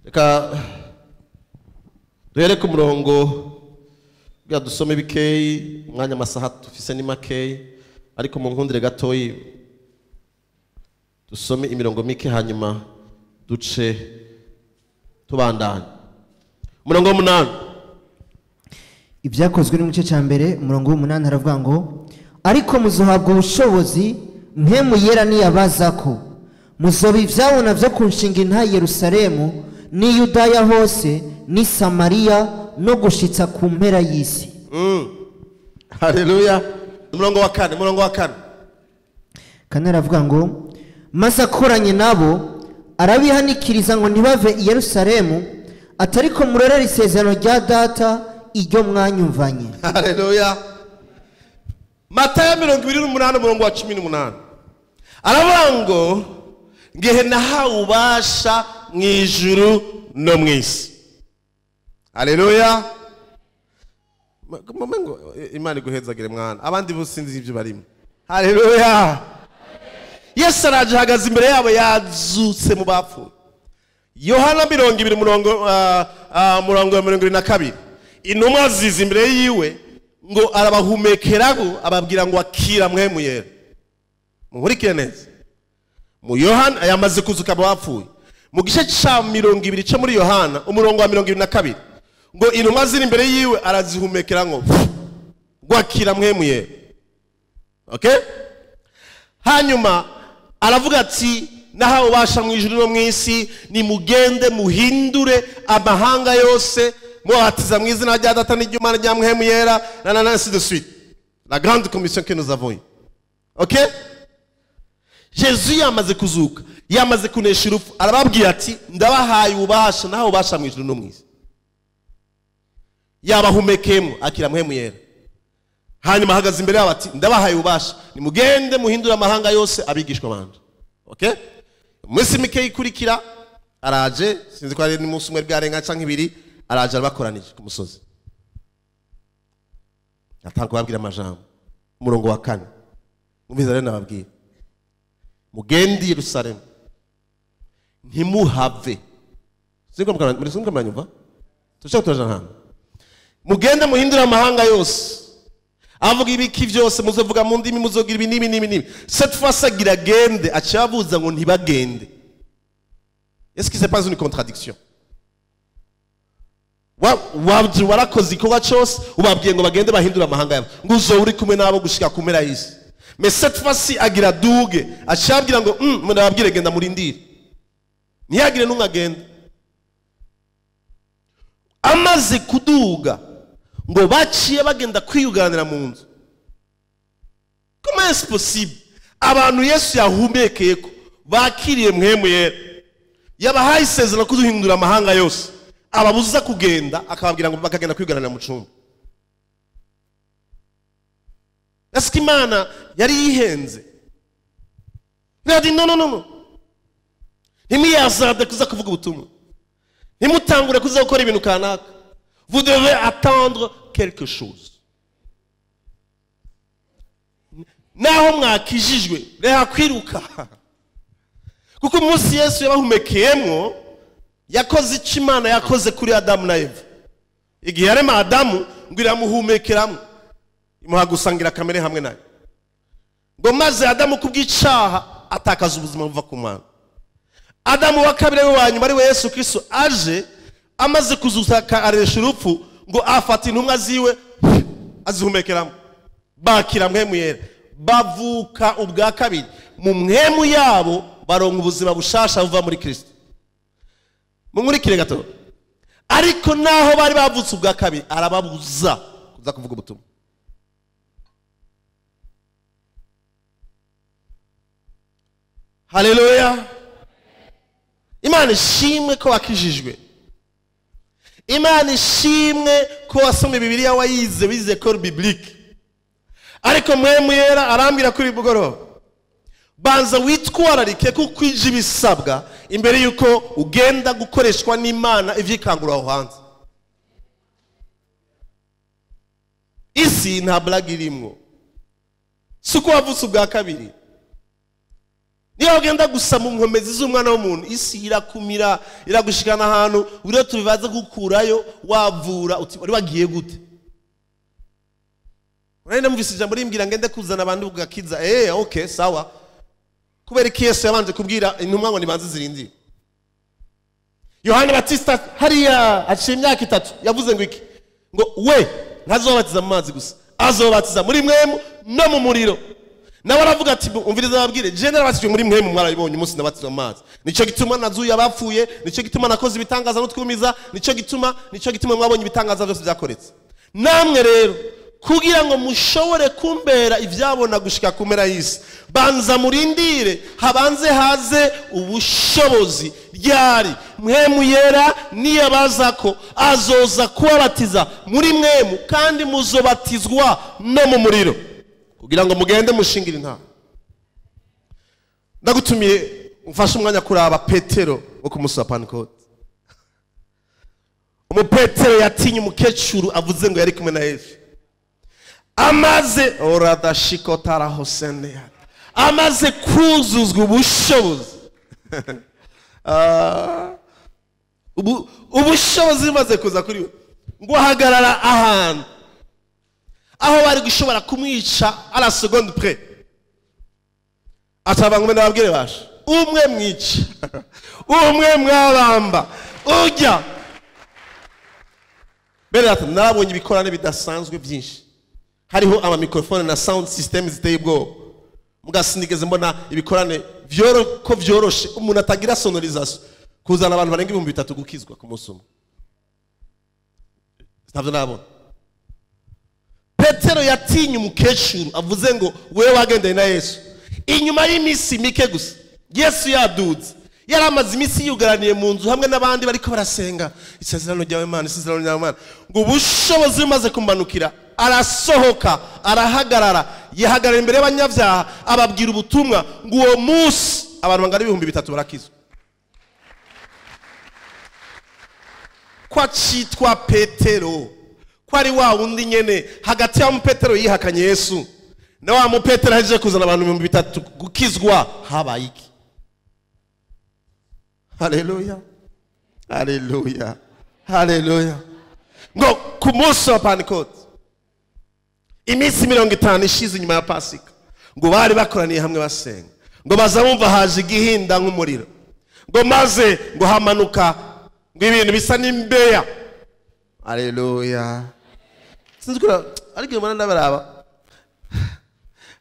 Reka duhere ku murongo bya dusome bikeyi umwanya amasaha tufise ni makeyi ariko mu nkundire gatoyi dusome imirongo mike hanyuma duce tubandanye. Umurongo w'umunani. Ibyakozwe mu gice cya mbere umurongo w'umunani haravuga ngo ariko muzohabwa ubushobozi mpemu yera niyabaza ko muzoba ivyabona vyo kunshinga intayi Yerusalemu ni Yudaya hose ni Samariya no gushitsa ku mpera y'isi. Haleluya. Umurongo wa kane. Kane aravuga ngo maze akoranye nabo arabihanikiriza ngo ntibave i Yerusalemu atariko murorera isezerano rya data iryo mwanyumvanye. Haleluya. Matayo 28 umurongo wa 18 aravuga ngo ngehe nahawe ubasha mu ijuru no mu isi. Haleluya. Mamengo Imana iguhezagire mwana abandi businzi ivyo barimo. Haleluya. Yesu araje hagaze imbere yabo yazutse mu bapfu. Yohana 20 umurongo wa 22 intumwa ziza imbere yiwe ngo arabahumekerago ababwira ngo akira mpemu yera. Muhurikire neza. Mu Yohana yamaze kuzuka bapfuye. Mu gice ca 20 cyo muri Yohana umurongo wa 22 ngo intumwa ziri imbere yiwe arazihumekera ngo akira mpemu yera. Okay? Hanyuma aravuga ati nahawe ubasha mu ijuru no mu isi ni mugende muhindure amahanga yose muhatiza mu izina rya data n'iry'Imana rya mpemu yera na ainsi de suite. La grande commission que nous avons. Okay? Jésus yamaze kuzuka yamaze kunesha urupfu arababwira ati ndabahaye ubasha nahawe ubasha mu ijuru no mu isi. Yabahumekemo akira mpemu yera. Hanyuma hagaze imbere yabo ati ndabahaye ubasha ni mugende muhindura amahanga yose abigishwa banje. Okay? Mwese mike ikurikira araje sinzi ko ari n'umunsi umwe bwarenga canke ibiri araje arabakoranije ku musozi. Atanga babwira amajambo. Umurongo wa 4. Mumviza rero nababwira. Mugende i Yerusalemu. Ntimuhave. Singo muranyumva? Tushaka turajana. Mugende muhindura amahanga yose. Avuga ibiki byose muzovuga mu ndimi muzogira ibi nibi. Cette fois ça gira gende acabuza ngo ntibagende. Est-ce que c'est pas une contradiction? Warakoze ikorwa cyose ubabwiye ngo bagende bahindura amahanga yabo ngo uzo uri kumwe nabo gushika kumera y'isi. Mais cette fois-ci agira duge acabwira ngo munababwire genda murindire. Ntiyagire n'umagenda. Amaze kuduga ngo baciye bagenda kwiyuganira mu nzu. Comment est-ce possible? Abantu Yesu yahumekeye ko bakiriye mpemu yera. Yabahaye isezerano kuduhindura amahanga yose. Ababuza kugenda akababwira ngo bakagenda kwiyuganira mu cumba. Est-ce que Imana yari yihenze? Yari no. Nimiyazade kuza kuvuga ubutumwa. Nimutangure kuza gukora ibintu kanaka. Vous devez attendre quelque chose. Naho mwakijijwe reha kwiruka. Kuko umunsi Yesu yabahumekeyemo yakoze icyo Imana yakoze kuri Adamu na Eva. Igihe yarema Adamu ngo iramuhumekeramo imuha gusangira kamere hamwe nayo. Ngo maze Adamu kubw'icaha atakaza ubuzima buva ku Mana. Adamu wa kabiri wa nyuma ari we Yesu Kristo aje amaze kuzusaka aresha urupfu ngo afata intumwa ziwe azihumekeramo bakira mpemu yera bavuka ubwa kabiri mu mpemu yabo baronka ubuzima bushasha buva muri Kristo. Mumurikire gato. Ariko naho bari bavutse ubwa kabiri arababuza kuza kuvuga ubutumwa. Haleluya. Imana ishimwe ko wakijijwe. Imana ishimwe ko wasomye Bibiliya wayize bize école biblique. Ariko mpemu yera arambira kuri bugoroba. Banza witwararike kuko ije bisabwa imbere yuko ugenda gukoreshwa n'Imana ivyikangura aho hanze. Isi nta blague irimwo. Suko wavutse ubwa kabiri. niyo ugenda gusa mu nkomezi z'umwana w'umuntu isi irakumira iragushikana ahantu buriyo tubibaza gukurayo wavura wari wagiye gute urenda muvise ijambo rimbwira ngende kuzana abantu bugakiza okay sawa kubera iki Yesu yabanje kubwira intumwa ngo nibanze zirindire Yohana Batista hariya aciye imyaka 3 yavuze ngo iki ngo we ntazobatiza mu mazi gusa azobatiza muri mwemu no mu muriro nawe aravuga ati umviriza ababwire je narabatijwe muri mwemu mwarabibonye umunsi nabatizwa mu mazi nico gituma nazuye abapfuye nico gituma nakoze ibitangaza n'utwumiza nico gituma mwabonye ibitangaza byose byakoretse namwe rero kugira ngo mushobore kumbera ivyabona gushika kumera y'isi banza murindire habanze haze ubushobozi ryari mwemu yera niyabazako azoza kubabatiza muri mwemu kandi muzobatizwa no mu muriro kugira ngo mugende mushingira intaha ndagutumiye mfashe umwanya kuraba Petero wo ku munsi wa Pentecote Petero yatinye umukecuru avuze ngo yari kumwe na Yesu amaze oradashikotara hosene amaze kuzuzwa ubushobozi ubushobozi bumaze kuza kuri we ngo ahagarara ahantu aho bari gushobora kumwica à la seconde près ataba ngo nababwire basha umwe mwica umwe mwabamba ujya bere ati nabonye ibikorane bidasanzwe byinshi hariho ama microphone na sound system ziteye ubwoba mugasinigeze mbona ibikorane ko vyoroshe umuntu atagira sonorisation kuzana abantu barenga 3,000 gukizwa ku munsi umwe stavyo nabona Petero yatinye umukecuru avuze ngo wewe wagendeye na Yesu inyuma y'imisi mike gusa Yesu yaduze yaramaze imisi yugaraniye mu nzu hamwe n'abandi bariko barasenga isezerano ryawe Imana isezerano ryawe Imana ngo ubushobozi bumaze kumanukira arasohoka arahagarara yahagarara imbere y'abanyabyaha ababwira ubutumwa ngo uwo munsi abantu bangana 3,000 barakizwa kwa citwa Petero kwari wa wundi nyene hagati ya Petero yihakanye Yesu na wa Petero haje kuzana abantu 3,000 gukizwa habaye iki Haleluya Haleluya Haleluya ngo ku munsi wa Pentecote iminsi 50 ishize nyuma ya Pasika ngo bari bakoraniye hamwe basenga ngo baza bumva haje igihinda nk'umuriro ngo maze ngo hamanuka ngo ibintu bisa n'imbeya Haleluya sinzikura ariko mana ndabaraba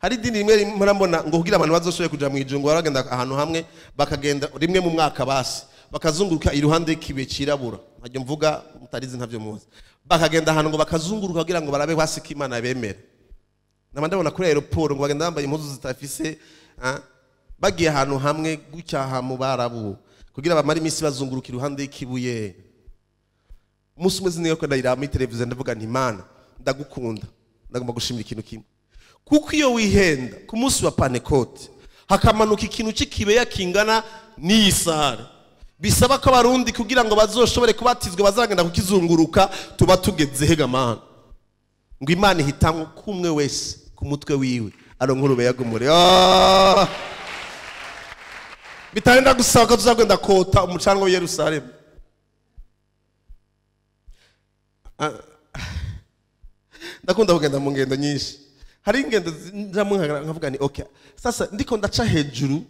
hari dini rimwe murambona ngo kugira abantu bazoshoye kuja mu ijungu baragenda ahantu hamwe bakagenda rimwe mu mwaka basi bakazunguruka iruhande y'ikibe cirabura najye mvuga mutarizi ntavyo muzi bakagenda ahantu ngo bakazunguruka kugira ngo barabe wasika Imana bemera ndabona kuri aeroport ngo bagenda bambaye impuzu zitafise bagiye ahantu hamwe gucyaha mu barabu kugira bamara imisi bazunguruka iruhande y'ikibuye umunsi umwe ziniyo ko ndayira muri televiziyo ndavuga nti Imana ndagukunda ndagomba gushimira ikintu kimwe kuko iyo wihenda ku munsi wa Pentecote hakamanuka ikintu cy'ikibeya kingana n'isare bisaba ko abarundi kugira ngo bazoshobore kubatizwa bazagenda kukizunguruka tuba tugeze hega Mana ngo Imana ihitamwe kumwe wese ku mutwe wiwe aronka urubeya gumure bitanda gusaba ko tuzagenda kota umucanwa wa Yerusalemu ndakunda kugenda mu ngendo nyinshi hari ingendo njamwe nkavuga ni okay sasa ndiko ndaca hejuru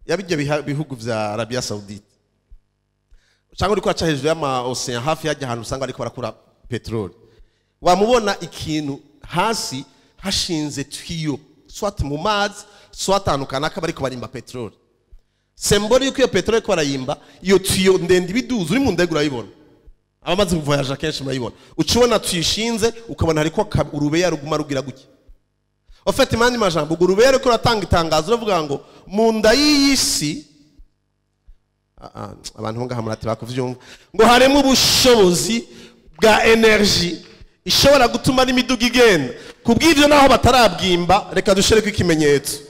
yabijye bihugu vya Arabia Saudite cyangwa uriko aca hejuru y'ama ocean hafi yajya ahantu usanga ariko barakura petrol wamubona ikintu hasi hashinze twiyo swat mu mazi swatandukana akaba ariko barimba petrol symbole yuko iyo petrol ko barayimba iyo twiyo ndende biduza uri mu ndege urayibona abamaze voyage kenshi murayibona ucibona tuyishinze ukabona hariko urubeya ruguma rugira guke ofete imani majambo urubeya riko ratanga itangazo ravuga ngo mu nda y'isi abantu ngaha murati bakuvyumva ngo harimo ubushobozi bwa energy ishobora gutuma n'imiduga igenda kubw'ivyo naho batarabwimba reka dushereko ikimenyetso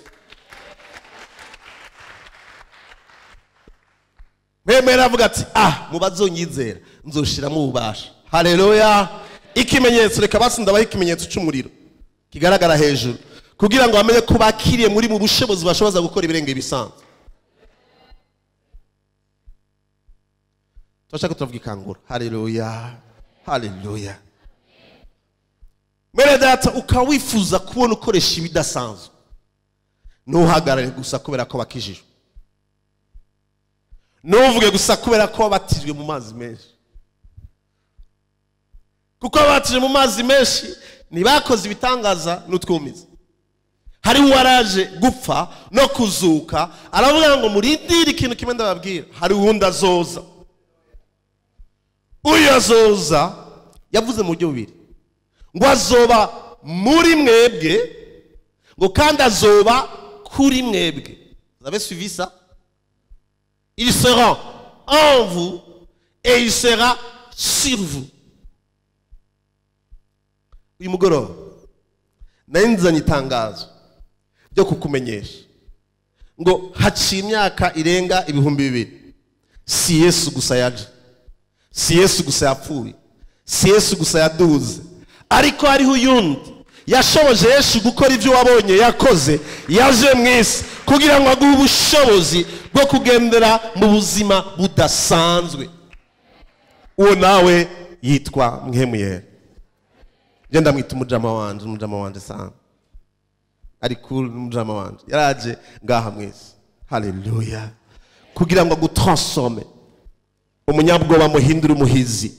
Mwemera avuga ati mu bazonyizera nzoshiramo ububasha haleluya ikimenyetso reka basinda baho ikimenyetso cy'umuriro kigaragara hejuru kugira ngo bamenye ko bakiriye muri mu bushobozi bashoboza gukora ibirenge ibisanzwe. Turashaka tuvuga ikangura. Haleluya, haleluya. Mwene data ukawifuza kubona ukoresha ibidasanzwe, ntuhagarare gusa kubera ko bakijijwe, ntuvuge gusa kubera ko wabatijwe mu mazi menshi, kuko abatijwe mu mazi menshi ntibakoze ibitangaza n'utwumiza. Hari uwaraje gupfa no kuzuka, aravuga ngo murindire ikintu kimwe ndababwira, hari uwundi azoza. Uyu azoza yavuze mu buryo bubiri, ngo azoba muri mwebwe, ngo kandi azoba kuri mwebwe. Vous avez suivi ça? Il sera en vous et il sera sur vous. Uyu mugoroba nenzanye itangazo ryo kukumenyesha ngo haciye imyaka irenga 2000 si Yesu gusa yaje, si Yesu gusa yapfuye, si Yesu gusa yaduze, ariko hariho uyundi yashoboje Yesu gukora ibyo wabonye yakoze, yaje mwisi kugira ngo aguhe ubushobozi bwo kugendera mu buzima budasanzwe. Uwo nawe yitwa Mpwemu Yera. Genda mwita umujama wanje sana, ari cool umujama wanje, yaraje ngaha mwisi. Haleluya. Kugira ngo agutransforme, umunyabwoba muhindura umuhizi,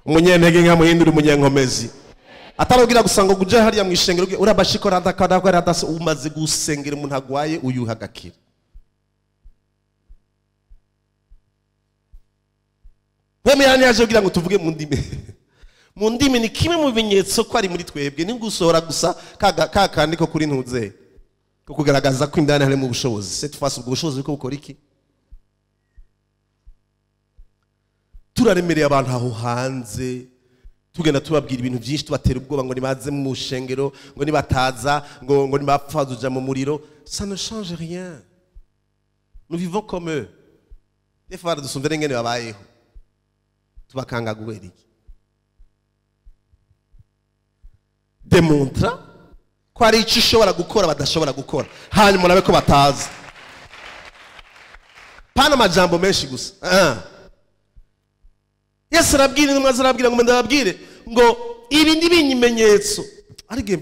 umunyentege nka muhindura umunyenkomezi. Atarogira gusanga guje hariya mwishengero urabashikora ndakadakora adase umaze gusengera umuntu agwaye uyuhagakira. Weme yani yaje kugira ngo tuvuge mu ndimi. Mu ndimi ni kimwe mu bimenyetso ko ari muri twebwe, ni gusohora gusa kakandi ko kuri ntuze ko kugaragaza ko indani hari mu bushobozi. Cette fois ubwo bushobozi ko bukora iki? Turaremereye abantu aho hanze, tugenda tubabwira ibintu byinshi, tubatera ubwoba ngo nibaze mu shengero, ngo nibataza ngo nibapfazuja mu muriro. Ça ne change rien. Nous vivons comme eux. Des fois dusumvere ngene babayeho, tubakanga guhera iki? Demontra ko ari icyo ushobora gukora badashobora gukora, hanyuma nabe ko bataza. Pana amajambo menshi gusa. Yesu arabwira intumwa zarabwira ngo ndababwire ngo ibi ndi binyimenyetso. Arige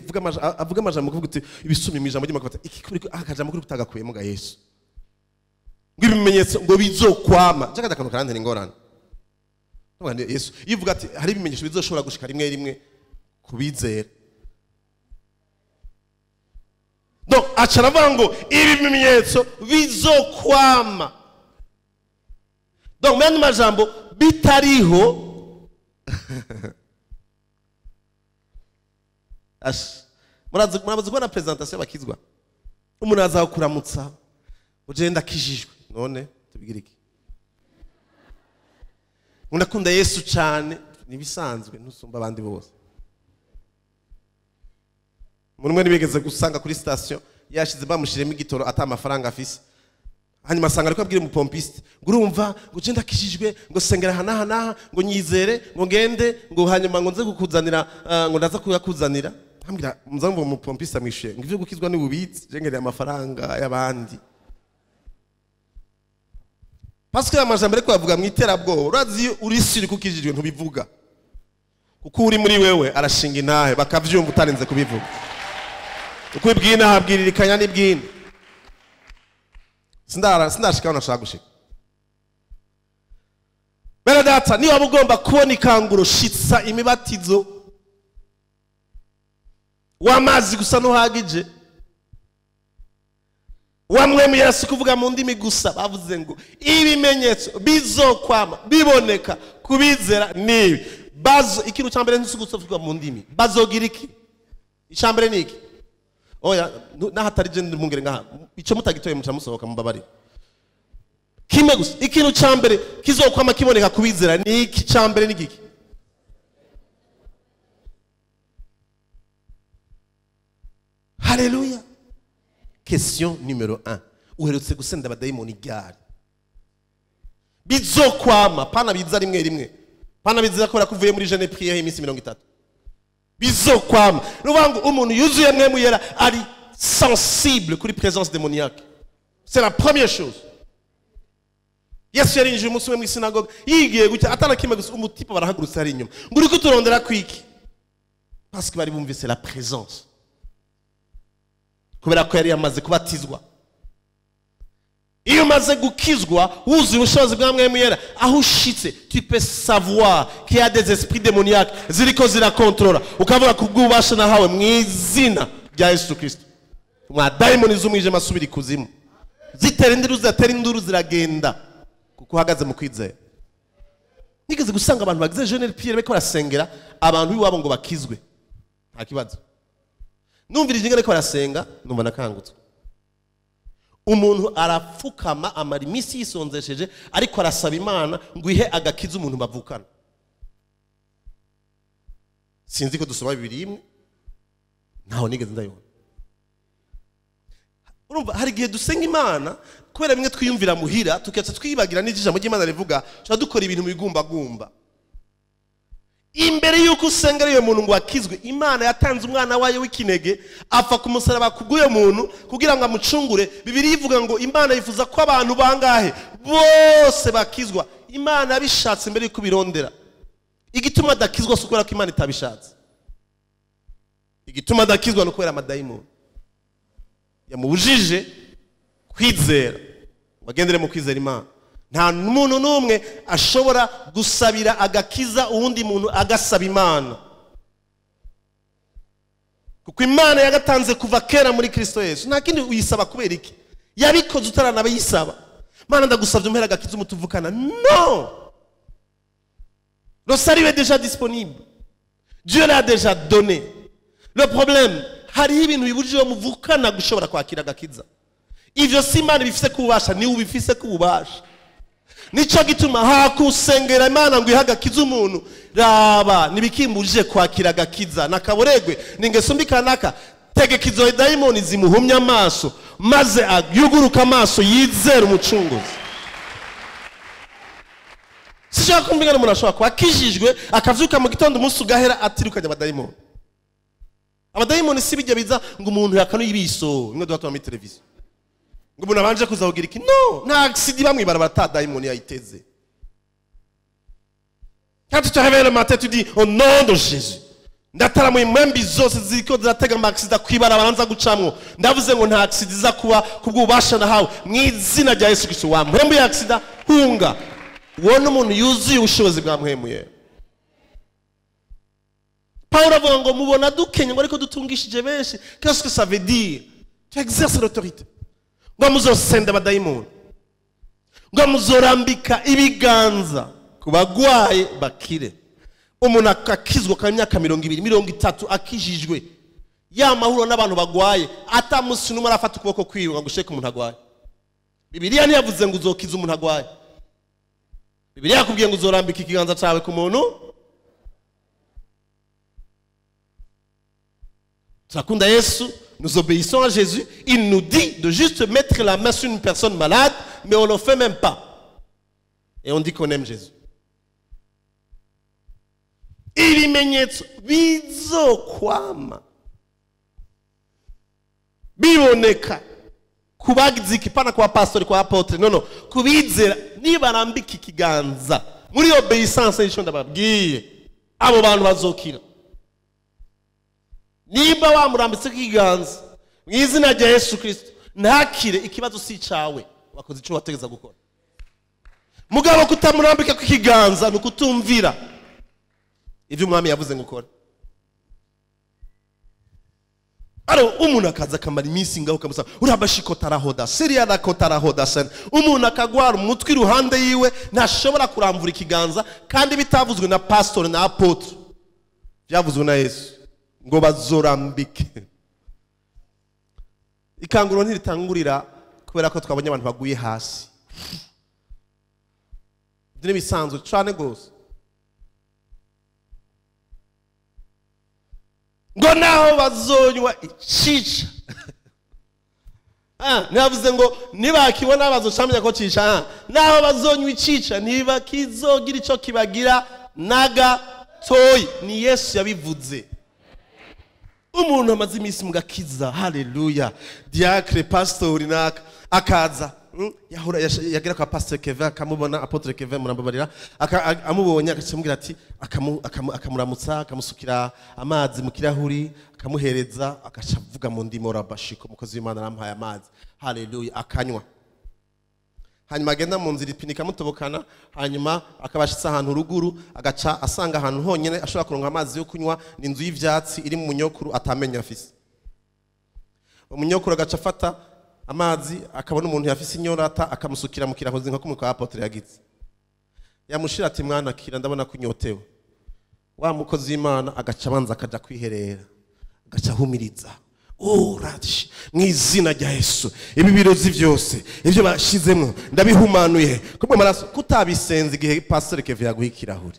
avuga amajambo kuvuga uti ibisumi mu ijambo ry'Imana, iki kuri akajambo kuri kutagakuyemo ga Yesu. Ngo ibimenyetso ngo bizokwama. Cyaka dakano karantera ingorane. Ntabwo Yesu yivuga ati hari ibimenyetso bizoshobora gushika rimwe kubizera. Donc acaravuga ngo ibi bimenyetso bizokwama. Donc mende majambo bitariho murazi kubona presentation y'abakizwa, umuntu aza kuramutsa ugenda kijijwe, none tubigire iki? Unakunda Yesu cyane nibisanzwe ntusumba abandi bose. Umuntu mwe nibigeze gusanga kuri station yashize bamushiremo igitoro ata amafaranga afise, hanyuma asanga ariko abwira umupompiste ngo urumva ngo ugenda kijijwe ngo sengera hanaha ngo nyizere ngo ngende ngo hanyuma ngo nze kukuzanira ngo ndaza kuyakuzanira. Ambwira muzamva umupompiste amwishuye ngo ivyo gukizwa ni bubitsi jengereye amafaranga y'abandi. Parce que amajambo ariko avuga mu iterabwoba, urazi uri siri kukijijwe ntubivuga, kuko uri muri wewe arashinga intahe bakavyumva utarenze kubivuga. Uko ibwina habwiririkanya n'ibwina. Sindashika unashaka gushika. Bera data ni waba ugomba kubona ikanguro shitsa imibatizo w'amazi gusa ntuhagije, wamwe Yesu kuvuga mu ndimi gusa. Bavuze ngo ibimenyetso bizokwama biboneka kubizera nibi. Bazo ikintu cyambere nsugutsofwa mu ndimi bazogira iki? Icyambere ni iki? Oya nahatari je ndimungere ngaha ico mutagitoye muca musohoka mubabari. Kimwe gusa ikintu cyambere kizokwama kiboneka kubizera ni iki? Cyambere ni giki? Haleluya. Question numéro 1. Uherutse gusenda abadayimoni ryari? Bizokwama pana biza rimwe. Pana biza ko kuvuye muri Jeune Prière iminsi 30. Bizokwama. Nubango umuntu yuzuye Mpwemu Yera ari sensible kuri présence démoniaque. C'est la première chose. Yesu yarinjiye umunsi umwe mu isinagoga yigiye gutya atana kimwe gusa umutipa barahagurutse hari inyuma ngo uri kuturondera kwiki parce que bari bumvise la présence kubera ko yari yamaze kubatizwa. Iyo umaze gukizwa wuzuye ubushobozi bwa Mwemu Yera aho ushitse tu peux savoir qu'il y a des esprits démoniaques ziriko zirakontrola ukavuga kubw'ubasha nahawe mu izina rya Yesu Kristo. Mwa daimoni z'umwijima asubira ikuzimu zitera induru ziragenda kuko uhagaze mu kwizera. Nigeze gusanga abantu bagize Jeune Pierre beko barasengera abantu iwabo ngo bakizwe nta kibazo. Numvirije ingene ko barasenga numva nakangutse. Umuntu arapfukama amara iminsi yisonzesheje ariko arasaba Imana ngo ihe agakiza umuntu bavukana. Sinzi ko dusoma Bibiliya imwe ntaho nigeze ndayibona. Urumva hari igihe dusenga Imana kubera bimwe twiyumvira muhira tukaca twibagira n'ijambo ry'Imana rivuga cyo dukora ibintu mu bigumbagumba. Imbere yuko usengera iyo muntu ngo akizwe Imana yatanze umwana wayo w'ikinege apfa ku musaraba kubw'uyo muntu kugira ngo amucungure. Bibiliya ivuga ngo Imana yifuza ko abantu bangahe bose bakizwa. Imana yabishatse mbere yuko birondera. Igituma adakizwa si ukubera ko Imana itabishatse. Igituma adakizwa ni ukubera amadayimoni yamubujije kwizera. Bagendere mu kwizera Imana. Nta muntu n'umwe ashobora gusabira agakiza uwundi muntu agasaba Imana, kuko Imana yagatanze kuva kera muri Kristo Yesu. Nta kindi uyisaba kubera iki yabikoze utarana bayisaba. Mana ndagusabye umpera agakiza umutuvukana. Non, le salut est déjà disponible, Dieu l'a déjà donné. Le problème hari ibintu bibujije muvukana gushobora kwakira agakiza. Ivyo si Imana bifise kubasha, ni ubifise kubasha. Nico gituma hakusengera Imana ngo ihaga kiza umuntu raba nibikimbujije kwakira agakiza nakaboregwe ningeso mbikanaka tegekizo daimoni zimuhumya amaso maze ayuguruka amaso yizera umucunguzi. Sishaka kumbingana umuntu ashobora kuba akijijwe akavyuka mu gitondo umunsi ugahera atirukanye abadaimoni. Abadaimoni si bijya biza ngo umuntu yakano ibiso imwe duhatwa muri televiziyo ngo umuntu abanje kuzavugira iki. No, nta sidi bamwe barabata daimoni yayiteze. Quand tu te réveilles le matin tu dis au nom de Jésus ndatara mu mwembi zose ziko ziratega maxida kwibara baranza gucamwo ndavuze ngo nta accident iza kuba kubwubasha nahawe mu izina rya Yesu Kristo. Wa mwembi ya accident hunga wone umuntu yuzuye ubushobozi bwa Mwemu. Paulo avuga ngo mubona dukenye ngo ariko dutungishije benshi. Qu'est-ce que ça veut dire? Tu exerces l'autorité. Ngo muzosenda abadaimoni, ngo muzorambika ibiganza kubagwaye bakire. Umuntu akakizwa ka myaka 20 30 akijijwe yamahuro n'abantu bagwaye atamusi numara afata ukuboko kwiwe ngo usheke umuntu agwaye. Bibiliya ntiyavuze ngo uzokiza umuntu agwaye. Bibiliya yakubwiye ngo uzorambika ikiganza cyawe ku muntu. Turakunda Yesu, nous obéissons à Jésus. Il nous dit de juste mettre la main sur une personne malade, mais on ne le fait même pas. Et on dit qu'on aime Jésus. Ibimenyetso bizokwama biboneka kubagiziki pana kwa pastor kwa apotre no kubizera nibarambika ikiganza muri obedience y'icyo ndababwiye abo bantu bazokira. Niba wamurambitse ikiganza mu izina rya Yesu Kristo ntakire ikibazo si cyawe wakoze icyo wategeza gukora. Mugabo kutamurambika ikiganza nukutumvira ivyo umwami yavuze ngukora. Aro umuntu akaza kamara iminsi ngaho kamusa urabashiko tarahoda Syria na kotarahoda sen umuntu akagwara umutwe iruhande yiwe ntashobora kuramvura ikiganza kandi bitavuzwe na pastor na apotre byavuzwe na Yesu ngo bazorambike. Ikanguro ntiritangurira kubera ko twabonye abantu baguye hasi. Dine bisanzwe cyane gose. Ngo naho bazonywa icica. Navuze ngo nibakibona bazocamenya ko cica. Naho bazonywa icica niba kizogira ico kibagira naga toyi. Ni Yesu yabivuze. umuntu amaze iminsi mu gakiza, haleluya, diacre pastor naka akaza yahora yagera kwa pastor Kevin akamubona apotre Kevin murambabarira amubonye akacimubwira ati akamuramutsa akamusukira amazi mu kirahuri akamuhereza akacavuga mu ndimo rabashiko mukozi w'Imana arampaye amazi, haleluya, akanywa. Hanyuma agenda mu nzira ipinika mutobokana, hanyuma akabashitsa ahantu ruguru agaca asanga ahantu honyene ashobora kuronka amazi yo kunywa n'inzu y'ivyatsi iri mu munyokuru atamenya afise. Umunyokuru agaca afata amazi akabona umuntu yafise inyorata akamusukira mu kirahozi nka kumwe kwa apotre yagize. Yamushira ati mwana kira ndabona kunyotewe. Wa mukozi w'Imana agaca abanza akaja kwiherera. Agaca humiriza. Radish mwizina rya Yesu ibi birozi byose ibyo bashizemo ndabihumanuye kubwo maraso kutabisenze igihe pastor Kevin yaguhikirahuri.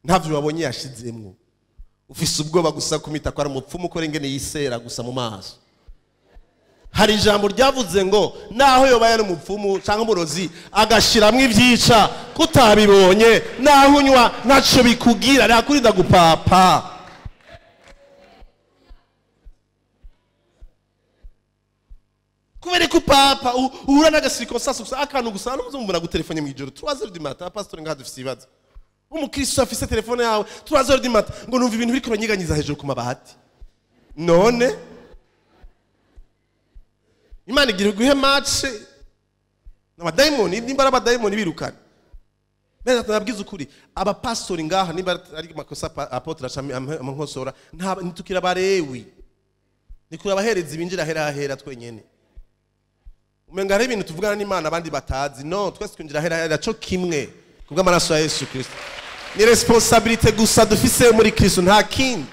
Ntavyo wabonye yashizemo ufise ubwoba gusa kumita kwa umupfumu ko rengene yisera gusa mu maso. Hari ijambo ryavuze ngo naho yobaye n'umupfumu cyangwa umurozi agashiramwe ivyica kutabibonye naho unywa ntaco bikugira nakurinda gupapa. Kubera ko papa uhura n'agasirikosasi gusa akantu gusa n'umuzumvuna gutelefone mu ijoro 3h du matin pastor ngaha dufise ibibazo. Umukristo afise telefone yawe 3h du matin ngo numva ibintu biriko banyiganyiza hejuru ku mabahati. None Imana igira guhe match n'abadayimoni nimba abadayimoni birukana. Bene tunabwiza ukuri aba pastor ngaha nimba ari makosa apotre amankosora ntitukira barewi. Nikura abaherezi binjira hera twenyene. Umenga hari ibintu tuvugana n'Imana abandi batazi. No, twese twinjira hera cyo kimwe kubwa amaraso ya Yesu Kristo. Ni responsabilité gusa dufise muri Kristo nta kindi.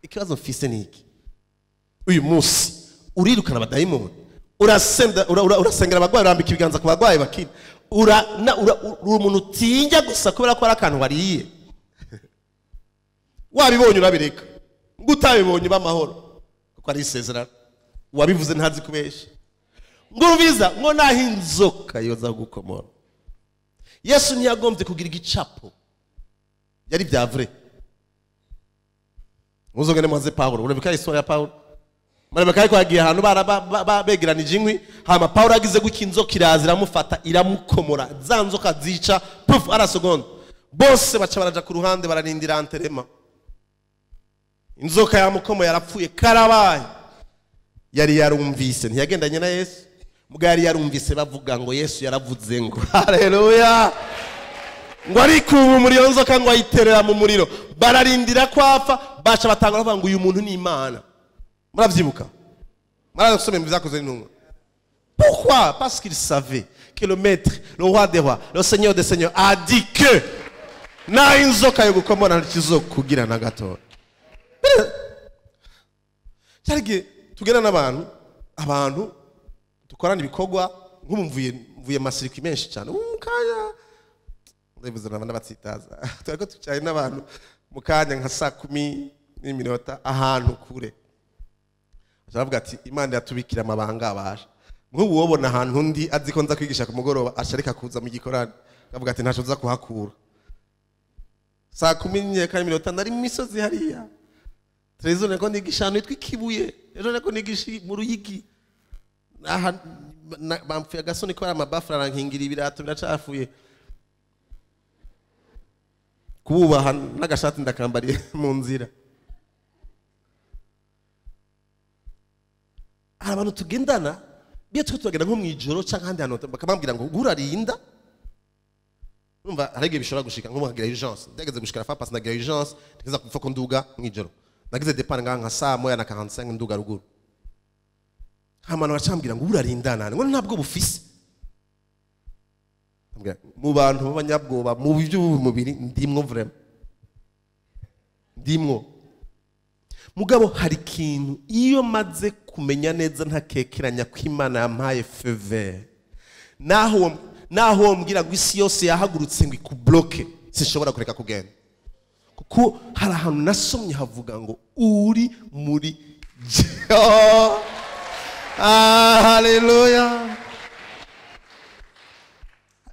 Ikibazo mfise niki? Uyu munsi urirukana abadayimoni urasengera abagwayi urambika ibiganza ku bagwayi bakira umuntu utinja gusa kubera ko ari akantu wariye. Wabibonye urabireka ngo utabibonye b'amahoro kuko ari isezerano wabivuze ntazi kubesha ngo ubiza ngo naho inzoka yoza gukomora. Yesu ntiyagombye kugira igicapo yari bya vrai. Muzogene mwaze Paulo urabika historia ya Paulo marabaka ariko yagiye ahantu begeranije inkwi hama Paulo agize guki inzoka irazira amufata iramukomora za nzoka zica puf arasegonda bose baca baraja ku ruhande bararindira anterema. Inzoka yamukomo yarapfuye karabaye yari yarumvise ntiyagendanye na Yesu mugari yarumvise bavuga ngo Yesu yaravuze ngo haleluya ngo ariko ubu muri yo nzoka ngo ayiterera mu muriro bararindira kwafa baca batangura bavuga ngo uyu muntu ni Imana. Muravyibuka marasome mbizakoze n'intumwa. Pourquoi? Parce qu'il savait que le maître, le roi des rois, le seigneur des seigneurs a dit que na inzoka yo gukomora ntikizokugira na gato. Cyarige tugera n'abantu dukorana ibikorwa nk'umvuye masiriki menshi cyane umukanya ndabivuze n'abana batsitaza turiko tucaye n'abantu mukanya nka saa 10 ahantu kure. Aravuga ati Imana yatubikira amabanga abasha nk'ubu wobona ahantu ndi aziko nza kwigisha ku mugoroba asharika kuza mu gikorani akavuga ati ntaco nza kuhakura saa 10 nari mu misozi hariya Trezone ko nigisha ahantu yitwa Ikibuye ejo nako nigisha mu Ruyigi bamfuye agasoni ko ari amabafura arankingira ibirato biracafuye kububaha n'agashati ndakambariye mu nzira. Abantu tugendana biye twitwagenda nko mwijoro cyangwa handi hantu bakabambwira ngo urarinda umva arege bishobora gushika nko muhagira urgence ndageze gushika fa passe ndagira urgence ndageza kufa ko nduga mwijoro nagize départ nka saa 1:45 nduga ruguru hamana bacambwira ngo urarindana ngo ntabwo bufise mu bantu b'abanyabwoba mu by'umubiri ndimwo vraiment ndimwo mugabo hari kintu iyo maze kumenya neza ntakekeranya ko Imana yampaye faveur naho mbwira ngo isi yose yahagurutse ngo ikubloke sinshobora kureka kugenda kuko hari ahantu nasomye havuga ngo uri muri haleluya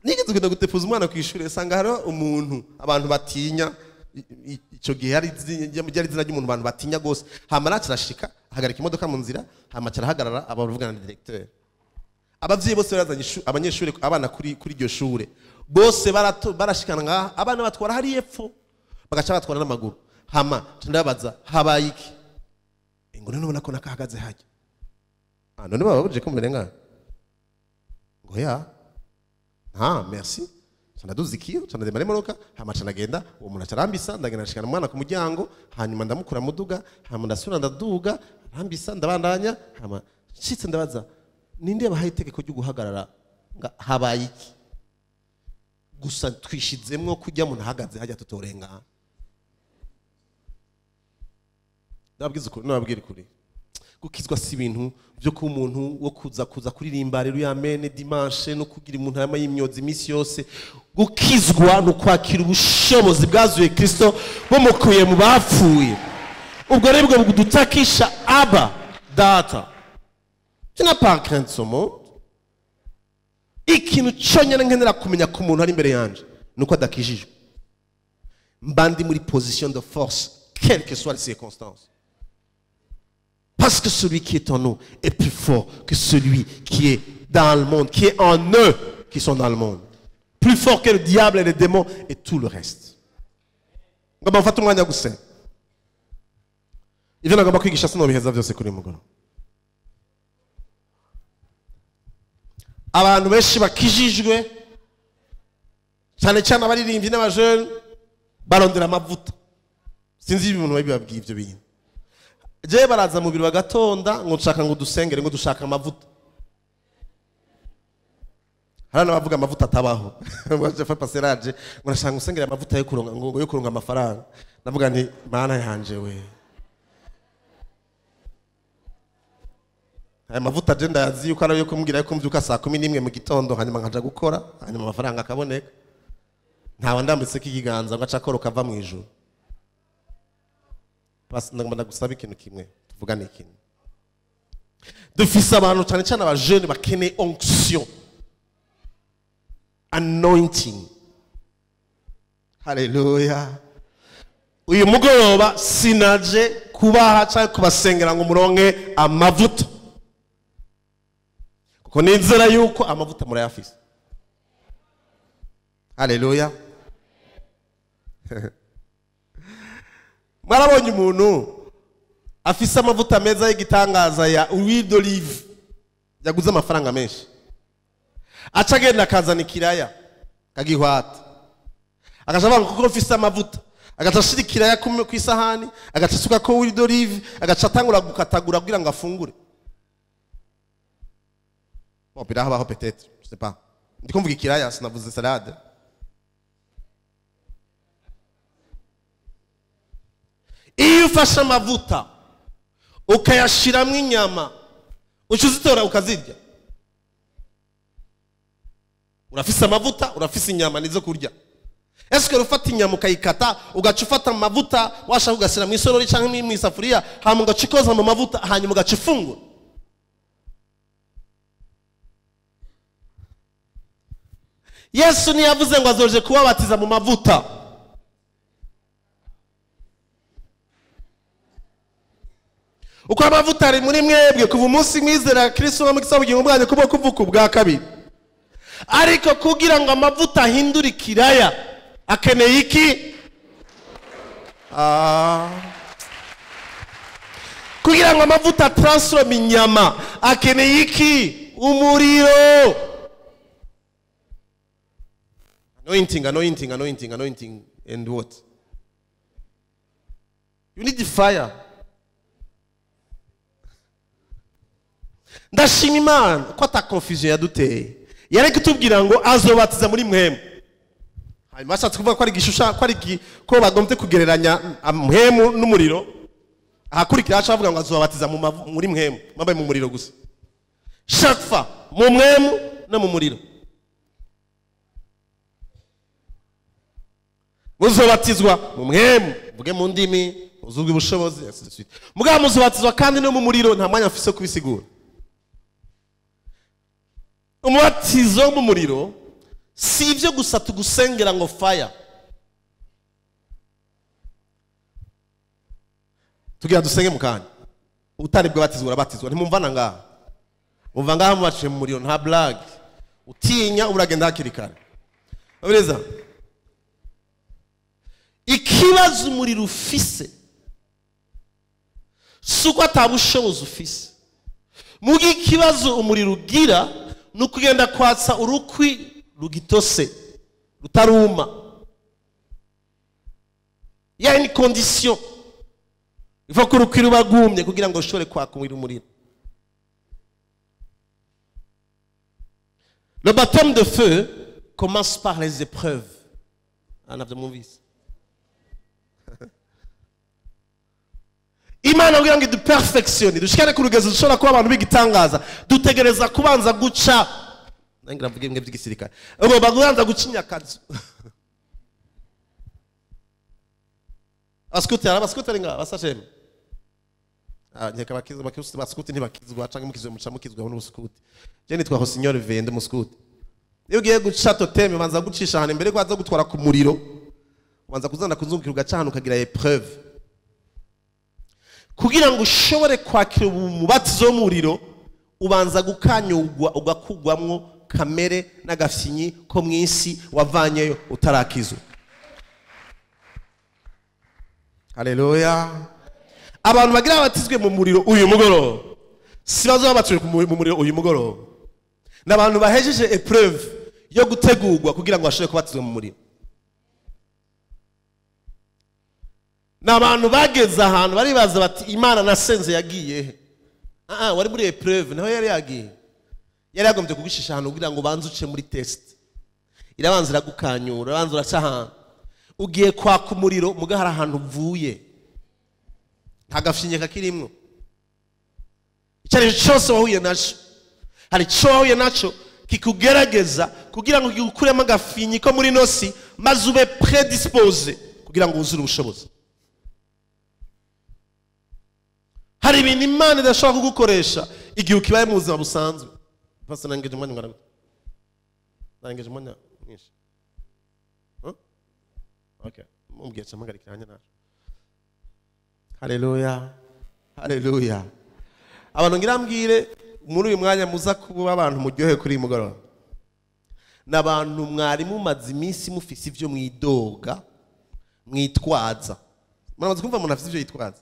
nigeze kugenda gutepuza umwana ku ishuri usanga hari umuntu abantu batinya icyo gihe hari izina ry'umuntu abantu batinya gose hamara kirashika ahagarika imodoka mu nzira hama kirahagarara abavugana na directeur abavyeyi bose barazanye abanyeshuri abana kuri iryo shure bose barashikana ngaha abana batwara hari epfo bagaca batwara n'amaguru hama ndabaza habaye iki ngo none ubona ko nakahagaze hajya none baba buje ko murenga ngo ya merci sanaduzikiyo sanademare monoka hama canagenda uwo muntu acarambisa ndagenda nashikana umwana ku muryango hanyuma ndamukura muduga hama ndasura ndaduga arambisa ndabandanya hama shitse ndabaza ninde yabahaye itegeko ryo guhagarara nga habaye iki gusa twishizemwo kujya mu ntahagaze hajya tutorenga nababwira kuri gukizwa si ibintu byo ku muntu wo kuza kuririmba rero amen dimanche no kugira umuntu yama y'imyozi imisi yose gukizwa no kwakira ubushobozi bwazuye Kristo bumukuye mu bapfuye ubwo rero bwo budutakisha aba data tu n'as pas crainte ce monde ikintu cyonyine nkenera kumenya ku muntu ari imbere yanje nuko adakijijwe mbandi muri position de force quelles que soient les circonstances. Parce que celui qui est en nous est plus fort que celui qui est dans le monde, qui est en eux qui sont dans le monde. Plus fort que le diable et les démons et tout le reste. Ngomba mfata umwanya gusenga. Ivyo nagomba kwigisha sino biheza byose kuri mugoro. Abantu benshi bakijijwe cyane cyane abaririmbyi n'abajene barondera amavuta. Sinzi ibintu babibabwiye ibyo bintu. Je baraza mu biro bagatonda ngo nshaka ngo dusengere ngo dushaka amavuta. Harana bavuga amavuta atabaho. Baje fa passerage ngo nashaka usengere amavuta yo kuronga ngo yo kuronga amafaranga. Ndavuga nti mana yanje we. Aya mavuta je ndazi yuko ari yo kumbwira yuko mbyuka saa 11 mu gitondo hanyuma nkaja gukora hanyuma amafaranga akaboneka. Ntawe ndambitse kiganza ngo acakoro kava mu ijuru. Parce que ndagomba gusaba ikintu kimwe tuvugane ikintu. Dufise abantu cyane cyane abajene bakeneye onction. Anointing. Hallelujah. Uyu mugoroba sinaje kubaha cyangwa kubasengera ngo muronke amavuta. Kuko nizera yuko amavuta murayafise. Hallelujah. Marabonye umuntu afise amavuta meza y'igitangaza ya huile d'olive yaguze amafaranga menshi. Aca agenda akazana ikiraya kagihwata. Agaca avuga kuko mfise amavuta. Agaca ashira ikiraya ku isahani, agaca asuka ko huile d'olive, agaca atangura gukatagura kugira ngo afungure. Bon, birahabaho peut-être, je sais pas. Ndiko mvuga ikiraya sinavuze salade. Iyo ufashe amavuta ukayashiramo inyama ucuzitora ukazirya urafise amavuta urafise inyama nizo kurya. Eske rufata inyama ukayikata ugaca ufata amavuta washaka ugashyira mu isorori cyangwa mu isafuriya hama ugacikoza mu mavuta hanyuma ugaca ifungura. Yesu niyavuze ngo azoje kubabatiza mu mavuta. Uko amavuta ari muri mwebwe kuva umunsi mwizera Kristo n'amukisa bugingo bwanyu kuba kuvuka ubwa kabiri. Ariko kugira ngo amavuta ahindure ikiraya akeneye iki? Kugira ngo amavuta transform inyama akeneye iki? Umuriro. Anointing and what? You need the fire. Ndashima Imana ko ata confusion yaduteye. Yareke tubwira ngo azobatiza muri mwemu. Hanyuma ashatse kuvuga ko ari gishusha ko bagomte kugereranya mwemu n'umuriro. Ahakurikira acha avuga ngo azobatiza muri mwemu, mabaye mu muriro gusa. Chaque fois mu mwemu no mu muriro. Muzobatizwa mu mwemu, vuge mu ndimi, uzuzwe ubushobozi, ainsi de suite. Mugabo muzobatizwa kandi no mu muriro nta mwanya afise kubisigura. Umubatizo mu muriro si ibyo gusa tugusengera ngo fire tugira dusenge mu kanya utari bwo batizwa urabatizwa ntimumvana ngaha umva ngaha mubaciye mu muriro nta blague utinya uragenda hakiri kare ureza ikibazo umuriro ufise suko atabushobozi ufise mugi ikibazo umuriro ugira nukugenda kwatsa urukwi rugitose rutaruma ya une condition il faut que urukwi rubagumye kugira ngo ushobore kwaka umuriro. Le baptême de feu commence par les épreuves. Imana kugira ngo iduperfectione dushikane ku rugezo dushobora kuba abantu bigitangaza dutegereza kubanza guca nangira mvuge mwe by'igisirikare ubo bagubanza gucinya kazu askutera nga basasheme nyeka bakizwa baskuti ntibakizwa canke mukizwe muca mukizwa n'ubuskuti je nitwa ho signor vende muskuti iyo ugiye guca toteme banza gucisha hane mbere kwaza gutwara ku muriro banza kuzana kuzungukira ugacana ukagira épreuve kugira ngo ushobore kwakira umubatizo w'umuriro ubanza gukanyugwa ugakugwamwo kamere n'agafyinyi ko mwisi wavanyeyo utarakizwa. Haleluya. Abantu bagira batizwe mu muriro uyu mugoroba si bazo babatwe mu muriro uyu mugoroba n'abantu bahejeje épreuve yo gutegurwa kugira ngo bashobore kubatizwa mu muriro. N'abantu bageze ahantu baribaza bati Imana nasenze yagiye wari muri épreuve naho yari yagiye yari yagombye kugushishana ahantu kugira ngo banze uce muri test irabanza iragukanyura irabanza uraca ahantu ugiye kwaka umuriro mugahara ahantu uvuye ntagafyinye kakirimwo icyari cyose wahuye naco hari cyo wahuye naco kikugerageza kugira ngo gikukuremo agafyinyi ko muri nosi maze ube prédisposé kugira ngo uzure ubushobozi. Hari ibintu Imana idashobora kugukoresha igihe ukibaye mu buzima busanzwe. Pasa nangeje umwanya ngana gute? Nangeje umwanya mwinshi. Okay. Mumbwiye cyamagarikiranye naco. Haleluya. Haleluya. Abantu ngirambwire muri uyu mwanya muza kuba abantu muryohe kuri mugoroba. Nabantu mwari mumaze iminsi mufise ivyo mwidoga mwitwaza. Muramaze kumva umuntu afise ivyo yitwaza.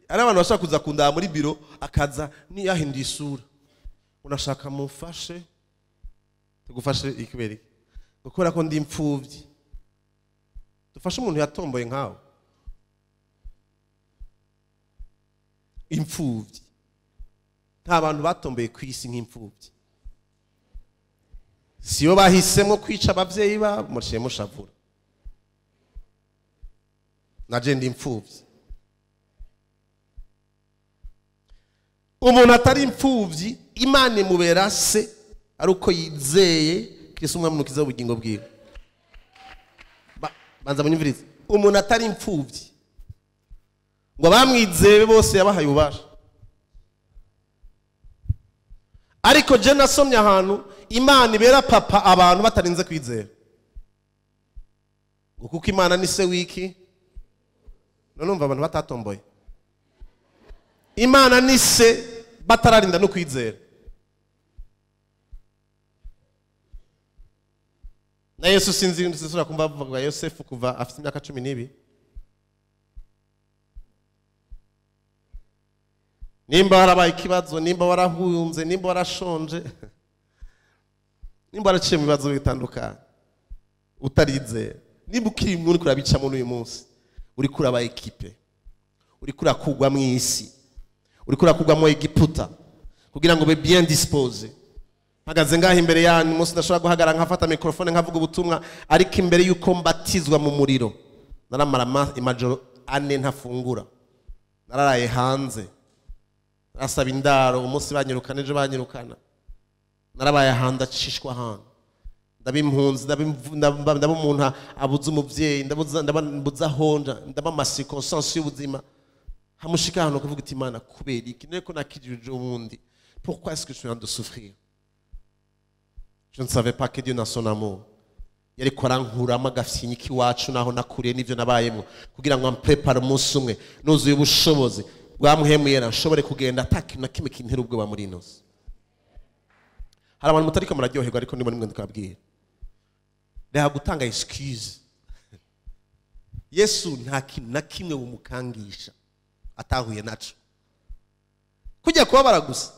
Ari abantu bashaka kuza kundaba muri biro akaza ni yahinduye isura unashaka mufashe tugufashe ikiberi gukora ko ndi impfuvyi dufashe umuntu yatomboye nkawe impfuvyi nta bantu batomboye kwisi nk'impfuvyi siyo bahisemo kwica abavyeyi ba mushiye mushavura naje ndi impfuvyi. Umuntu atari impfuvyi Imana imubera se ari uko yizeye Kristo umwami nukiza ubugingo bwiwe. Banza munyumvirize umuntu atari impfuvyi ngo bamwizeye bose yabahaye ubasha ariko je nasomye ahantu Imana ibera papa abantu batarinze kwizera ngo kuko Imana ni se wiki none umva abantu batatomboye Imana ni se batararinda no kwizera. Na Yesu sinzi ndisura kumva bavuga Yosefu kuva afite imyaka 12 nimba harabaye ikibazo nimba warahunze nimba warashonje nimba waraciye mu bibazo bitandukanye utarizera nimba ukiri muri kurabica muri uyu munsi uri kuraba equipe uri kurakugwa mu isi uri kurakugwa mu Egiputa kugira ngo be bien disposé mpagaze ngaho imbere yanyu munsi ndashobora guhagarara nkafata microphone nkavuga ubutumwa ariko imbere yuko mbatizwa mu muriro naramara imajoro 4 ntafungura nararaye hanze nasaba indaro umunsi banyirukana ejo banyirukana narabaye handa cishwa hano ndabimpunzi ndaba umuntu abuze umuvyeyi ndabuza honja ndaba amasikonsance y'ubuzima hamushika hano kuvuga iti Imana kubera iki niko nakijije ubundi pourquoi est-ce que je suis en train de souffrir Je ne savais pas que Dieu dans son amour yariko arankuramo agafyinyi k'iwacu naho nakuriye n'ivyo nabayemo kugira ngo amprepare umunsi umwe nuzuye ubushobozi bwamuhemuyera nshobore kugenda atakintu na kimwe kintera ubwoba muri ino si. Hari abantu mutariko muraryoherwa ariko ndimo nimwe ndikabwira reha gutanga excuse. Yesu nta kintu na kimwe bumukangisha atahuye naco. Kujya kubabara gusa,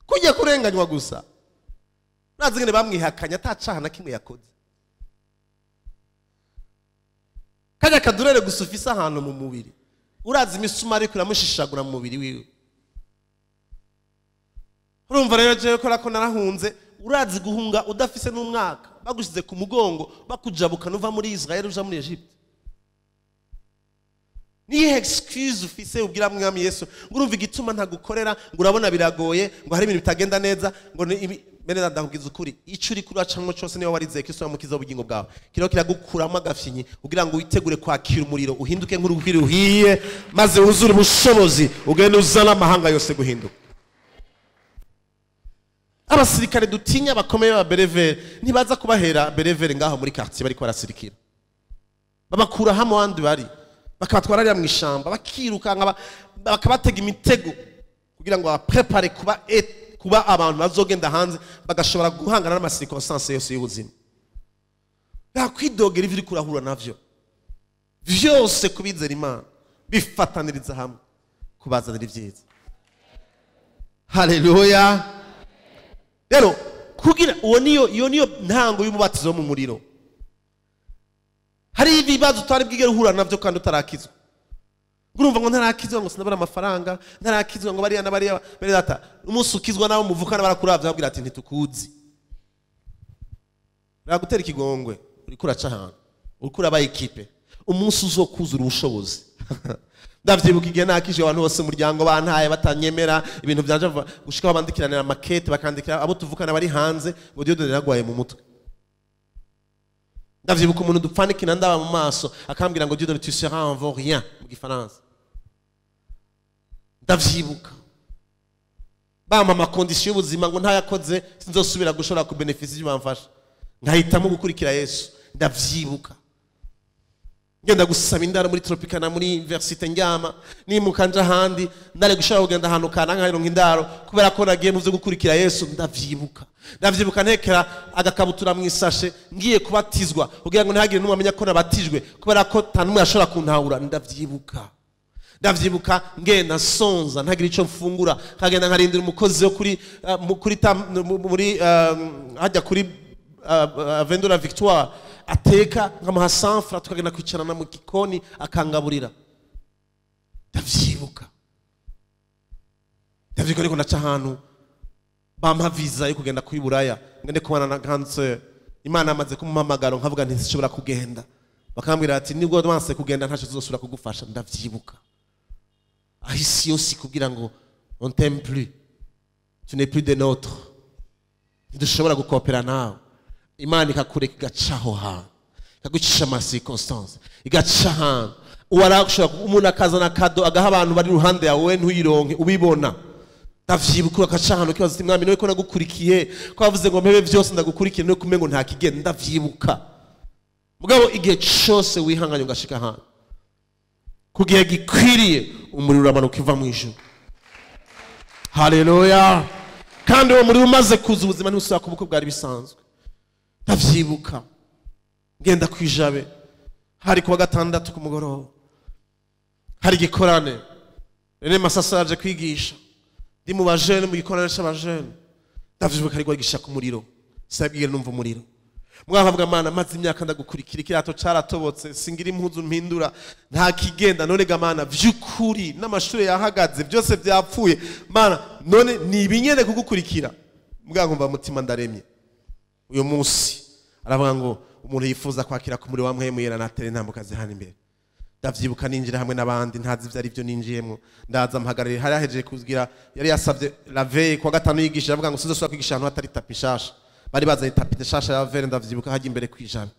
kujya kurenganywa gusa, nazi ngene bamwihakanya atacaha na kimwe yakoze. Kajya kadurere gusa ufise ahantu mu mubiri urazi imisumari kuramushishagura mu mubiri wiwe. Urumva rero je ko rako narahunze urazi guhunga udafise n'umwaka bagushize ku mugongo bakujabuka nuva muri Israel uja muri Egypte. Niye excuse ufise ubwira mwami Yesu ngurumva igituma ntagukorera ngo urabona biragoye ngo hari ibintu bitagenda neza ngo bene ndakugiza ukuri ico uri kuracamwe cyose niyo warizeye Kristo yamukiza ubugingo bwawe kiro kiragukuramo agafyinyi kugira ngo witegure kwakira umuriro uhinduke nk'uruhiri ruhiye maze wuzure ubushobozi ugende uzana amahanga yose guhinduka. Abasirikare dutinya bakomeye ba berevere ntibaza kubahera berevere ngaho muri quartier bari kwarasirikira babakura hamwe wandi bari bakabatwararira mu ishamba bakiruka bakabatega imitego kugira ngo baprepare kuba abantu bazogenda hanze bagashobora guhangana n'amasirkonstanse yose y'ubuzima. Bakwidogera ivyo kurahura navyo vyose kubizera Imana bifataniriza hamwe kubazanira ivyiza. Haleluya. Rero kugira iyo niyo ntango y'umubatizo mu muriro. Hari ibibazo utari bwigera uhura navyo kandi utarakizwa. Urumva ngo ntarakizwa ngo sinabara amafaranga, ntarakizwa ngo bari bari data. Umunsi ukizwa nawo muvukana barakuravya babwira ati ntitukuzi. Bagutera ikigongwe, uri kuraca ahantu. Uri kuraba equipe. Umunsi uzokuzura ubushobozi. Ndavyibuka igihe nakije abantu bose umuryango bantaye batanyemera ibintu byanje gushika babandikiranira makete bakandikira abo tuvukana bari hanze ngo Dieu yaragwaye mu mutwe. Ndavyibuka umuntu dupfanikina ndaba mu maso akambwira ngo Dieu tu seras en vaut rien mu gifaransa. Ndavyibuka bama ma condition y'ubuzima ngo ntayakoze sinzosubira gushora ku benefits y'ibamfasha nkahitamo gukurikira Yesu. Ndavyibuka ngenda gusaba indaro muri Tropicana muri université njyama nimukanja handi ndare gushaka kugenda ahantu kana nkayironka indaro kubera ko nagiye muze gukurikira Yesu. Ndavyibuka ntekera agakabutura mu isashe ngiye kubatizwa kugira ngo ntihagire n'umwamenya ko nabatijwe kubera ko tanumwe yashobora kuntahura. Ndavyibuka ngenda sonza ntagira ico mfungura kagenda nkarindira umukozi wo muri hajya kuri Vendora Victoire ateka nkamuha sanfra tukagenda kwicarana mu gikoni akangaburira. Ndavyibuka ariko ndaca ahantu bampa visa yo kugenda kuri Buraya ngende kubana na cancer. Imana amaze kumuhamagara nkavuga nti sishobora kugenda bakambwira ati nibwo wanse kugenda ntaco zosubira kugufasha. Ndavyibuka ahisi yose kugira ngo on t'aime plus, tu n'es plus de notre, ntidushobora gukopera nawe. Imana ikakureka igacaho hantu ikagucisha amasirkonstanse igaca hantu uwarashobora umuntu akazana kado agaha abantu bari ruhande yawe ntuyironke ubibona. Ndavyibuka agaca hantu kibazo ati mwami noye ko nagukurikiye ko bavuze ngo mpebe vyose ndagukurikiye no kumengo nta kigenda. Ndavyibuka mugabo igihe cyose wihanganye ugashika hantu kugihe gikwiriye umuriro uramanuka uva mu ijuru. Haleluya. Kandi uwo muri umaze kuza ubuzima ntusubira ku bukwe bwari bisanzwe. Ndavyibuka ngenda kwijabe hari kuwa gatandatu ku mugoroba hari gikorane rene masasa yaje kwigisha ndi mu bajene mu gikorane cy'abajene. Ndavyibuka ari kwigisha ku muriro sabwire numva umuriro mwavuga Mana maze imyaka ndagukurikira kirato caratobotse singira impuzu mpindura nta kigenda none ga Mana vyukuri n'amashure yahagaze byose byapfuye Mana none ni ibinyene kugukurikira mwankumva mutima ndaremye. Uyo munsi aravuga ngo umuntu yifuza kwakira ku muri wa mwemuyera natere ntambukaze hano imbere. Ndavyibuka ninjira hamwe n'abandi ntazi ivyo ari byo ninjiyemo ndaza mpagarire hari yahejeje kugira yari yasavye la veille kwa gatanu yigisha avuga ngo sizosubira kwigisha ahantu hatari tapi shasha bari bazanye tapi shasha ya vere. Ndavyibuka haje imbere kwijana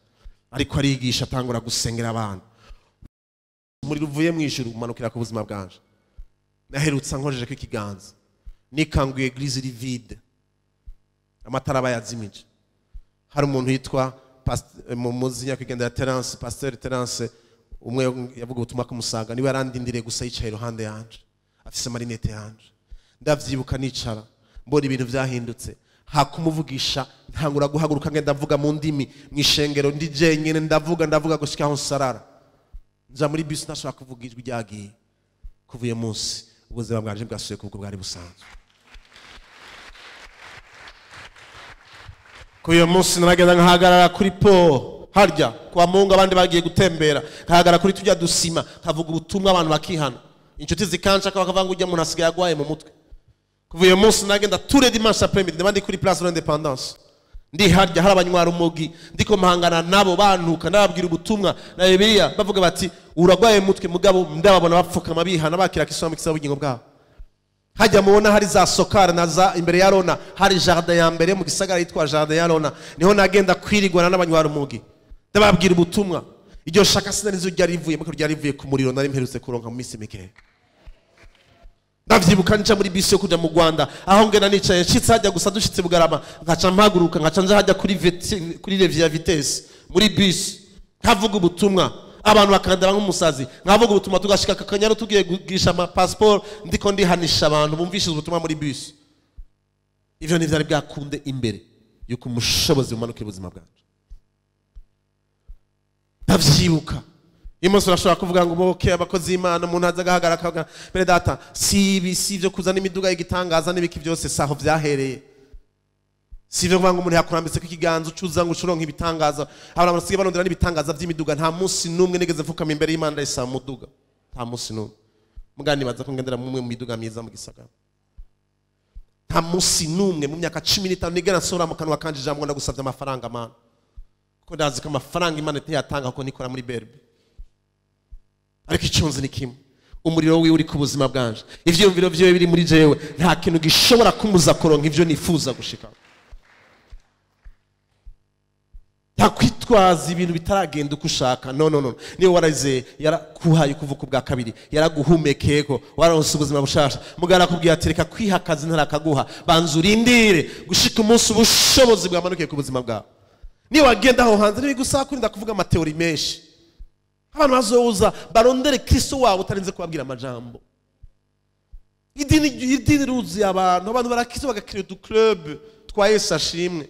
ariko arigisha atangura gusengera abantu muri ruvuye mu ijuru umanukira ku buzima bwanje. Naherutse nkojeje ko ikiganza nikanguye eglise iri vide amatara bayazimije. Hari umuntu yitwa muzi nyakwigendera Terence, Pasteur Terence, umwe yavuga ubutumwa kumusaga, niwe yarandindiriye gusa yicaye iruhande yanje afise marinete yanje. Ndavyibuka nicara mbona ibintu vyahindutse, hakumuvugisha ntangura guhaguruka ngenda ndavuga mu ndimi mwishengero ndi jenyene ndavuga gushika aho nsarara. Nja muri bus nashaka kuvuga ijwi ryagiye. Kuvuye munsi ubuzima bwanje bwasuye kubwo bwari busanzwe. Kuyo munsi naragenda nkahagarara kuri po harya kwa Mungu, abandi bagiye gutembera nkahagarara kuri tujya dusima kavuga ubutumwa abantu bakihana. Inshuti zikanca bakavanga ujya umuntu asigaye agwaye mu mutwe. Kuvuye munsi nagenda tous les dimanches après-midi ndabandi kuri place de l'Indépendance. Ndi harya hari abanywara umugi ndiko mahangana nabo bantuka ndababwira ubutumwa na Bibiliya bavuga bati uragwaye mutwe mugabo ndababona bapfukama bihana bakira kisomo kisaba ubugingo bwabo. Hajya mubona hari za sokara na za imbere ya Rona hari jardin ya mbere mu gisagara yitwa jardin ya Rona, niho nagenda kwirigwana n'abanywara umugi ndababwira ubutumwa. Iryo shaka sinarizo ryarivuye muko ryarivuye ku muriro nari mperutse kuronka mu minsi mike. Ndavyibuka nca muri bisi yo kuja mu Rwanda aho ngena nicaye nshitse hajya gusa dushitse Bugarama ngaca mpaguruka ngaca nja hajya kuri levier ya vitesse muri bisi nkavuga ubutumwa abantu bakandara nk'umusazi nkavuga ubutumwa tugashika kakanyaro tugiye kugisha ama passport ndiko ndihanisha abantu bumvishije ubutumwa muri bisi. Ivyo nivyari byakunde imbere yuko umushobozi umanuka ubuzima bwanje. Ndavyibuka Imuso urashobora kuvuga ngo boke abakozi Imana umuntu aza gahagarara akavuga mbere data sivyo kuzana imiduga y'igitangaza n'ibiki byose saho vyahereye. Sivyo kuvuga ngo umuntu yakurambitse ko ikiganza ucuza ngo ucuronka ibitangaza. Abantu basigaye barondera n'ibitangaza vy'imiduga, nta munsi numwe nigeze mfukama imbere y'Imana isa muduga. Nta munsi numwe. Mugani baza ko ngendera mu miduga myiza mu gisagara. Nta munsi numwe mu myaka 15 nigera nsora mu kanwa kanje jambo ndagusavye amafaranga Mana. Ko ndazi ko amafaranga Imana ntiyatanga ko nikora muri Berbe. Ariko icyunzi ni kimwe, umuriro wiwe uri ku buzima bwanje, ivyumviro vyiwe biri muri jewe, nta kintu gishobora kumuza koronka ivyo nifuza gushika. Takwitwaza ibintu bitaragenda uko ushaka. No. Niwe waraze yarakuhaye kuvuka bwa kabiri, yaraguhumekeko, waronse ubuzima bushasha. Mugara kubwiye ati reka kwihakaza ntarakaguha, banzurindire gushika umunsi ubushobozi bwamanukiye ku buzima bwawe. Niwe wagenda aho hanze n'ibigusaba kurinda kuvuga amateori menshi. Abantu bazoza barondere Kristo wabo utarinze kubabwira amajambo. Idini ruzi abantu barakiza bagakira du club twa Yesu ashimwe.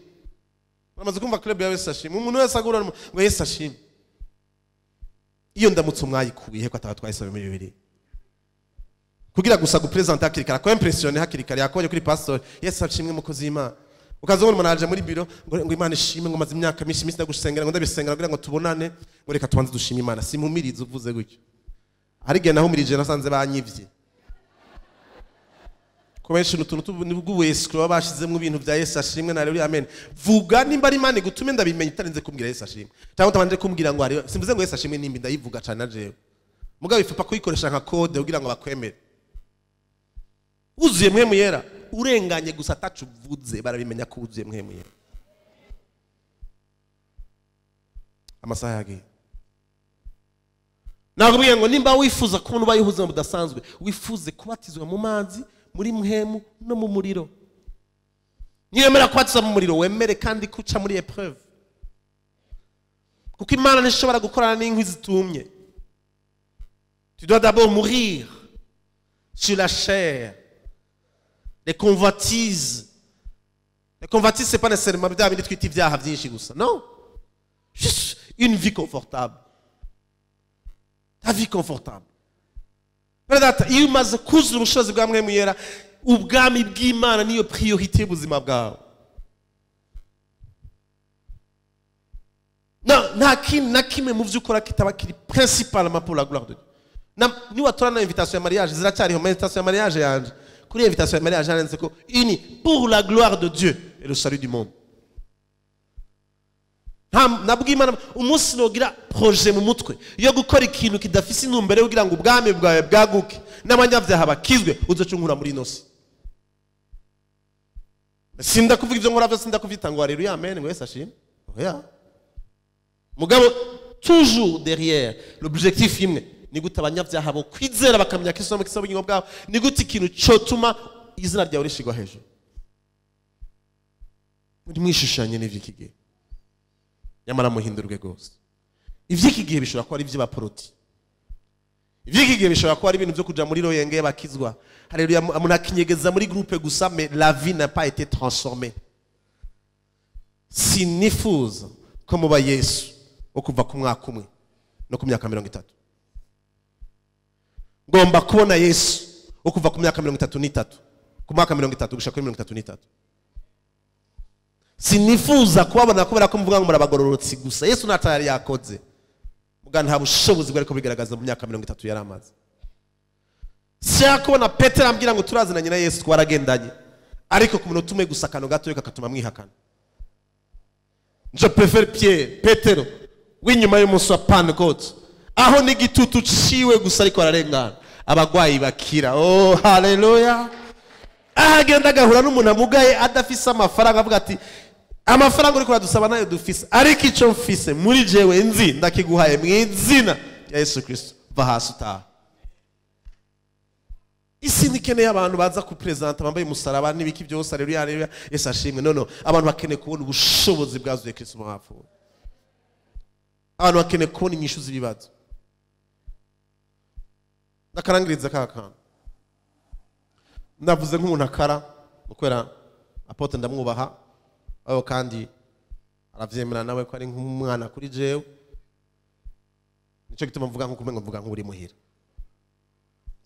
Bamaze kumva club ya Yesu ashimwe. Umuntu wese agura ngo Yesu ashimwe. Iyo ndamutse mwayikuye ko atabatwaye sabe muri bibiri. Kugira gusa gupresenter hakirikara ko impressionner hakirikara yakoye kuri pastor Yesu ashimwe mukozi Imana. Ukazobona umuntu aje muri biro ngo Imana ishimwe ngo maze imyaka myinshi ndagusengera ngo ndabisengera kugira ngo tubonane ngo reka tubanze dushima Imana. Simpumirize uvuze gutyo. Arige naho umirije nasanze banyivye. Kubenshi n'utuntu n'ubw'uwescro babashizemo ibintu bya Yesu ashimwe na rero amen. Vuga nimba ari Imana gutume ndabimenya itarinze kumbwira Yesu ashimwe. Cyangwa utabanje kumbwira ngo ari simvuze ngo Yesu ashimwe nimba ndayivuga cyane naje. Mugabo ifupa kuyikoresha nka code kugira ngo bakwemere. Uzuye mwe muyera urenganye gusa atacuvuze barabimenya ko uzuye mwe muyera. Amasaha yagiye. Nakubwiye ngo nimba wifuza kubona ubayihuza mu budasanzwe, wifuze kubatizwa mu mazi, muri muhemu no mu muriro. Niyemera kubatizwa mu muriro wemere kandi kuca muri épreuve. Kuko Imana ntishobora gukorana n'inkwi zitumye. Tu dois d'abord mourir sur la chair. Les convoitises. Les convoitises c'est pas nécessairement bya bindi twita ibyaha byinshi gusa. Non. Juste une vie confortable. Ta vie confortable. Predata iyo umaze kuzura ubushobozi bwa mwe muyera, ubwami bw'Imana niyo priorité y'ubuzima bwawe. Nta kimwe mu byo ukora kitaba kiri principalement pour la gloire de Dieu. Ni watora na invitation ya mariage ziracyariho, invitation ya mariage yanje. Kuri invitation ya mariage yanditse ko uni pour la gloire de Dieu et le salut du monde. Nabwo Imana umunsi nogira projet mu mutwe yo gukora ikintu kidafise intumbero kugira ngo ubwami bwawe bwaguke n'abanyabyaha bakizwe uzocungura muri nosi. Sinda kuvuga ivyo nkora byose, sinda kuvita ngo haleluya amen ngo Yesu ashimwe. Oya. Mugabo toujours derrière l'objectif imwe ni gute abanyabyaha bo kwizera bakamenya ko isomo kisaba ubugingo bwabo, ni gute ikintu cyo tuma izina ryawe rishigwa hejuru. mwishishanye n'ivy'iki gihe nyamara muhindurwe gose. Ivy'iki gihe bishobora kuba ari ivy'abaporoti, ivy'iki gihe bishobora kuba ari ibintu byo kuja muri royenge bakizwa. Haleluya, umuntu akinyegeza muri groupe gusa, mais la vie n'a pas été transformée. Sinifuza ko muba Yesu wo kuva ku mwaka umwe no ku myaka 30. Ngomba kubona Yesu wo kuva ku myaka 33 ku mwaka 30 gushaka kuri 33. Sinifuza kubabona kubera ko mvuga ngo murabagororotsi gusa. Yesu natari yakoze muga nta bushobozi bwari ko bigaragaza mu myaka 30 yari amaze. Siya kubona Petero ambwira ngo turazinanye na Yesu twaragendanye, ariko ku munota umwe gusa kano gato kakatuma mwihakana. Je préfère Pierre, Petero w'inyuma y'umunsi wa Pentecote, aho n'igitutu ciwe gusa ariko ararengana abagwayi bakira. Oh haleluya. Agenda agahura n'umuntu amugaye adafise amafaranga, avuga ati amafaranga uri kuradusaba nayo dufise, ariko icyo mfise muri jewe nzi ndakiguhaye mu izina ya Yesu Kristo, va hasi utaha. Isi nikeneye abantu baza ku presenta bambaye umusaraba n'ibiki byose. Haleluya, haleluya, Yesu ashimwe. No, abantu bakeneye kubona ubushobozi bwazuye Kristo mu bapfuye. Abantu bakeneye kubona inyishu z'ibibazo. Ndakarangiriza kaka ndavuze nk'umuntu akara mukwera apote ndamwubaha, aho kandi aravyemera nawe ko ari nk'umwana kuri jewe. Nico gituma mvuga nk'ukumengo mvuga nk'uri muhira.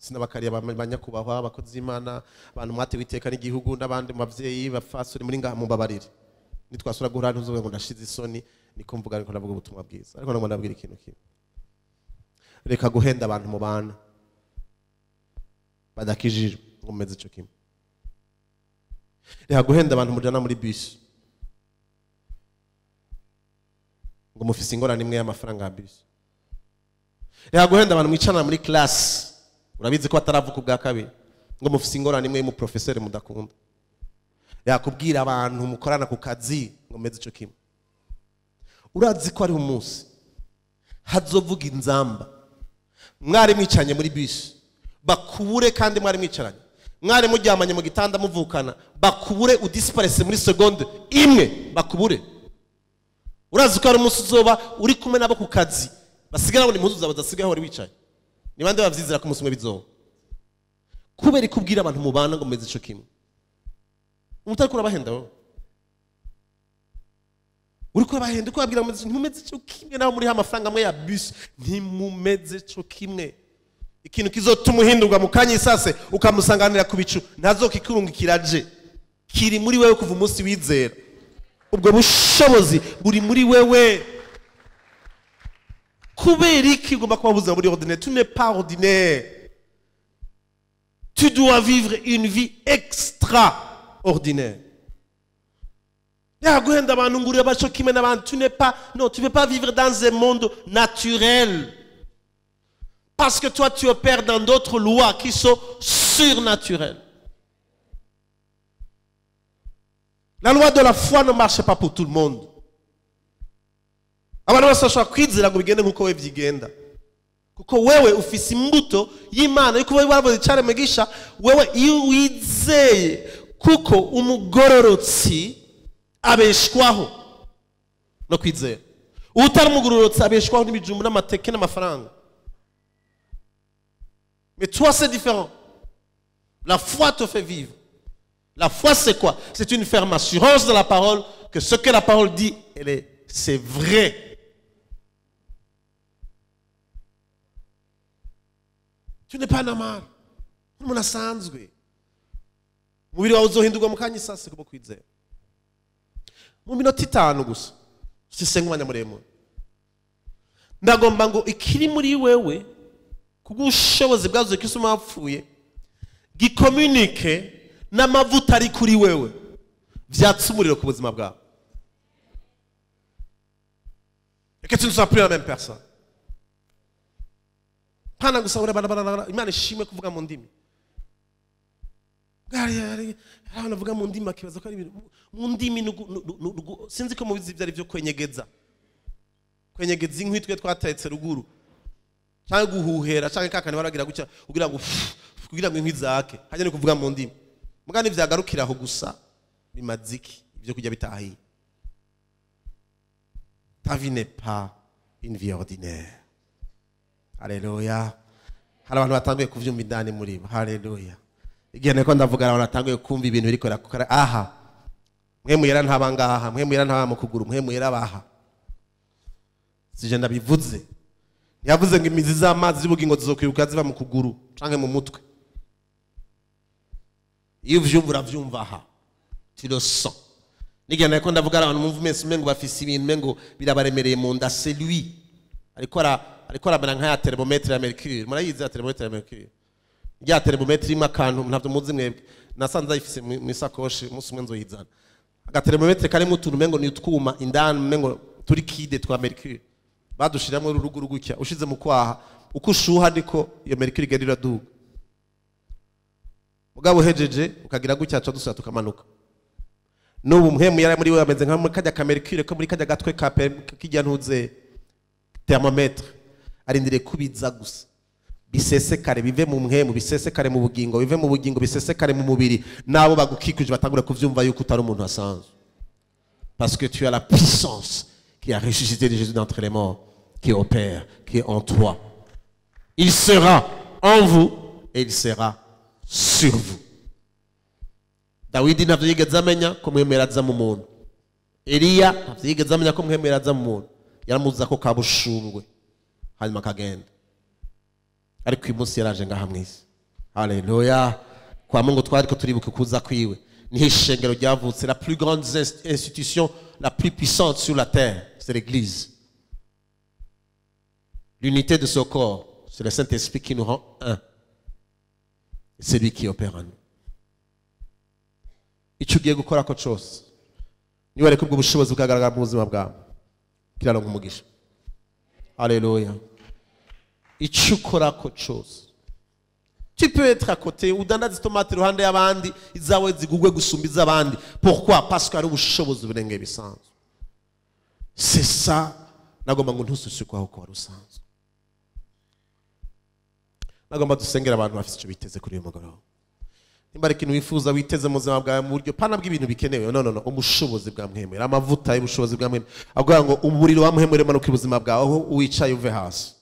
Sinabakariya banyakubahwa abakozi Imana, abantu mwatewe iteka n'igihugu n'abandi muvyeyi bafasuri muri ngaha mubabarire. Nitwasura guhura ntuzobe ngo ndashize isoni, niko mvuga ariko ndavuga ubutumwa bwiza. Ariko namwe ndabwira ikintu kimwe, reka guhenda abantu mu bana badakijijwe ngo meze ico kimwe. Reka guhenda abantu mujana muri bus ngo mufise ingorane imwe y'amafaranga ya bus. Reka guhenda abantu mwicana muri class, urabizi ko bataravuka ubwa kabiri, ngo mufise ingorane imwe y'umu professeur mudakunda. Yakubwira abantu mukorana ku kazi ngo meze ico kimwe. Urazi ko ari umunsi hazovuga inzamba mwari mwicanye muri bus bakubure, kandi mwari mwicaranye, mwari muryamanye mu gitanda muvukana, bakubure udisparese muri seconde imwe bakubure. Urazi ko ari umunsi uzoba uri kumwe nabo ku kazi basigara ngo impuzu zabo zasigaye aho wicaye. Ni bande bavyizira ko umunsi umwe bizoba? Kubera ikubwira abantu mubana ngo meze ico kimwe. Umutari kurabahenda wowe, uri kurabahenda uko babwira ngo ntumeze ico kimwe naho muri amafaranga amwe ya bus, ntimumeze ico kimwe. Ikintu kizotuma uhindurwa mu kanya isase ukamusanganira ku bicu ntazokikurungikira je, kiri muri wewe kuva umunsi wizera. Ubwo bushobozi buri muri wewe. Kubera iki ugomba kuba buzima muri ordinaire? Tu n'es pas ordinaire. Tu dois vivre une vie extraordinaire. Yaguhenda abantu ngurira baco kimwe n'abandi. Tu n'es pas, non, tu ne peux pas vivre dans un monde naturel. Parce que toi tu opères dans d'autres lois qui sont surnaturelles. La loi de la foi ne marche pas pour tout le monde. Abantu bose bashobora kwizera ngo bigende nk'uko we vyigenda, kuko wewe ufise imbuto y'Imana yuko wewe waravuze cyane megisha. Wewe iyo wizeye kuko umugororotsi abeshwaho no kwizera, utari umugororotsi abeshwaho n'ibijumbu n'amateke n'amafaranga. Mais toi c'est différent. La foi te fait vivre. La foi c'est quoi? C'est une ferme assurance de la parole que ce que la parole dit, c'est vrai. Tu n'es pas normal. Umuntu asanzwe. Umubiri wawe uzohindurwa mu kanya isase kuko kwizera. Mu minota 5 gusa. Sisenga umwanya muremure. Ndagomba ngo ikiri muri wewe kubw'ubushobozi bwazuye Kristo mwapfuye gikomunike n'amavuta ari kuri wewe vyatsa umuriro ku buzima bwawe. Et que tu ne sois plus la même personne. Pana gusabura bana Imana ishimwe kuvuga mu ndimi. Gari abana vuga mu ndimi akibaza ko ari ibintu mu ndimi sinzi ko mubizi byari byo kwenyegeza. Kwenyegeza inkwi twe twatetse ruguru. Cyangwa guhuhera cyangwa kakane baragira gucya kugira ngo inkwi zake. Hajya no kuvuga mu ndimi. Mugani vyagarukira aho gusa bimaziki ibyo kurya bitahiye. Ta vie n'est pas une vie ordinaire. Alléluia. Hari abantu batanguye kuvyumva indani muri bo. Haleluya. Igihe niko ndavuga abantu batanguye kumva ibintu biriko birakora. Aha. Mwe muyera ntabangaha, mwe muyera ntaba mu kuguru, mwe muyera baha. Sije ndabivuze. Yavuze ngo imizi z'amazi y'ubugingo zizokwiruka ziva mu kuguru canke mu mutwe. Iyo uvyumva uravyumva aha. Tu le sens. Nigihe niko ndavuga abantu mumva mese mengo bafise ibintu mengo birabaremereye mu nda, c'est lui. Ariko aramera nka ya thermomètre ya mercure. Murayizi ya thermomètre ya mercure. Ya thermomètre imwe akantu ntavyo muzi mwebwe. Nasanze ayifise mu isakoshi umunsi umwe nzoyizana. Agatermometre karimo utuntu mengo ni utwuma indani mengo turi kide twa mercure. Badushiramwe ururugu gutya ushize mu kwaha uko ushuha niko iyo mercure igenda iraduga. Mugabo hejeje ukagira gutya cyo dusura tukamanuka. N'ubu mpemu yari muri we ameze nka muri kajya ka mercure ko muri kajya gatwe ka kijya ntuze thermomètre arindire kubiza gusa. Bisesekare bive mu mpemu, bisesekare mu bugingo, bive mu bugingo, bisesekare mu mubiri, nabo bagukikuje batangura kuvyumva yuko utari umuntu asanzwe. Parce que tu as la puissance qui a ressuscité de Jésus d'entre les morts, qui opère, qui est en toi. Il sera en vous et il sera sur vous. Dawidi navyo yigeze amenya ko mwemera aza mu muntu. Eliya navyo yigeze amenya ko mwemera aza mu muntu. Yaramuza ko kabushungwe hanyuma kagenda. Ariko uyu munsi yaraje ngaha mwisi. Haleluya. Kwa Mungu twariko turibuka kuza kwiwe. Niho ishengero ryavutse, la plus grande institution, la plus puissante sur la terre, c'est l'église. L'unité de ce corps, c'est le Saint-Esprit qui nous rend un. Et c'est lui qui opère en nous. Icyo ugiye gukora ko cyose niba ariko ubwo bushobozi bukagaragara mu buzima bwawe kiraronka umugisha. Haleluya. Icyo ukora ko cyose, tu peux être à côté udandaza itomate iruhande y'abandi izawe zigugwe gusumba iz'abandi. Pourquoi? Parce que ari ubushobozi burengeye bisanzwe. C'est ça. Nagomba ngo ntususukwaho ko wari usanzwe. Nagomba dusengera abantu bafite icyo biteze kuri uyu mugoroba. Nimba ari ikintu wifuza witeze mu buzima bwawe mu buryo pana bw'ibintu bikenewe, no, ubushobozi bwa mwemera, amavuta y'ubushobozi bwa mwemera, avuga ngo umuriro wa mwemera manuka ubuzima bwawe aho wicaye uve hasi.